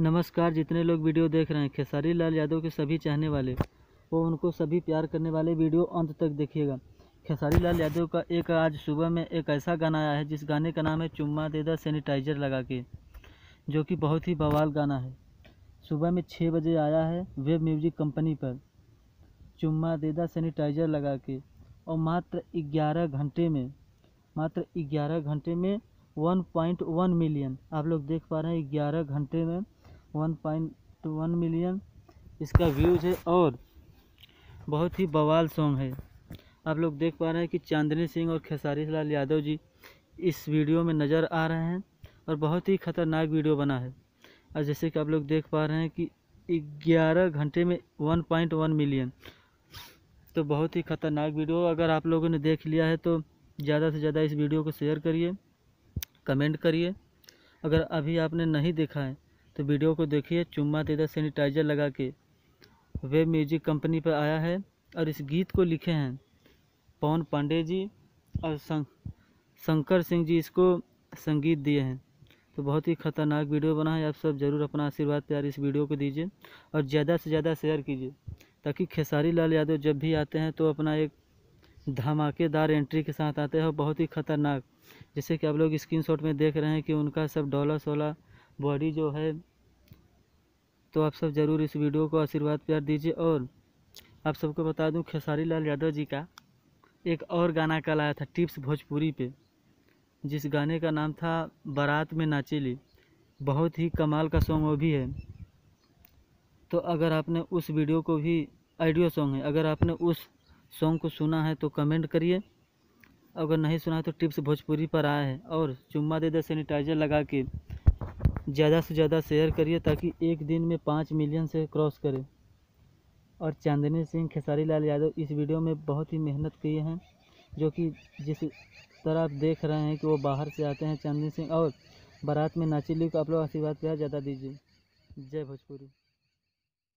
नमस्कार। जितने लोग वीडियो देख रहे हैं खेसारी लाल यादव के सभी चाहने वाले वो उनको सभी प्यार करने वाले वीडियो अंत तक देखिएगा। खेसारी लाल यादव का एक आज सुबह में एक ऐसा गाना आया है जिस गाने का नाम है चुम्मा दे दा सैनिटाइजर लगा के, जो कि बहुत ही बवाल गाना है। सुबह में 6 बजे आया है वेब म्यूजिक कंपनी पर, चुम्मा दे दा सैनिटाइजर लगा के, और मात्र 11 घंटे में 1.1 मिलियन, आप लोग देख पा रहे हैं 11 घंटे में 1.1 मिलियन इसका व्यूज़ है। और बहुत ही बवाल सॉन्ग है। आप लोग देख पा रहे हैं कि चांदनी सिंह और खेसारी लाल यादव जी इस वीडियो में नज़र आ रहे हैं और बहुत ही ख़तरनाक वीडियो बना है। और जैसे कि आप लोग देख पा रहे हैं कि 11 घंटे में 1.1 मिलियन, तो बहुत ही ख़तरनाक वीडियो। अगर आप लोगों ने देख लिया है तो ज़्यादा से ज़्यादा इस वीडियो को शेयर करिए, कमेंट करिए। अगर अभी आपने नहीं देखा है तो वीडियो को देखिए। चुम्मा दे दा सैनिटाइजर लगा के वेब म्यूजिक कंपनी पर आया है और इस गीत को लिखे हैं पवन पांडे जी और शंकर सिंह जी इसको संगीत दिए हैं। तो बहुत ही ख़तरनाक वीडियो बना है। आप सब ज़रूर अपना आशीर्वाद प्यार इस वीडियो को दीजिए और ज़्यादा से ज़्यादा शेयर कीजिए, ताकि खेसारी लाल यादव जब भी आते हैं तो अपना एक धमाकेदार एंट्री के साथ आते हैं और बहुत ही ख़तरनाक। जैसे कि आप लोग स्क्रीनशॉट में देख रहे हैं कि उनका सब डॉलर सोलह बॉडी जो है। तो आप सब ज़रूर इस वीडियो को आशीर्वाद प्यार दीजिए। और आप सबको बता दूं, खेसारी लाल यादव जी का एक और गाना कल आया था टिप्स भोजपुरी पे, जिस गाने का नाम था बारात में नाचेली। बहुत ही कमाल का सॉन्ग वो भी है। तो अगर आपने उस वीडियो को भी, ऑडियो सॉन्ग है, अगर आपने उस सॉन्ग को सुना है तो कमेंट करिए। अगर नहीं सुना है तो टिप्स भोजपुरी पर आया है। और चुम्मा दे दे सैनिटाइजर लगा के ज़्यादा से ज़्यादा शेयर करिए, ताकि एक दिन में 5 मिलियन से क्रॉस करे। और चांदनी सिंह खेसारी लाल यादव इस वीडियो में बहुत ही मेहनत किए हैं, जो कि जिस तरह आप देख रहे हैं कि वो बाहर से आते हैं चांदनी सिंह, और बारात में नाचेली को आप लोग आशीर्वाद प्यार ज़्यादा दीजिए। जय भोजपुरी।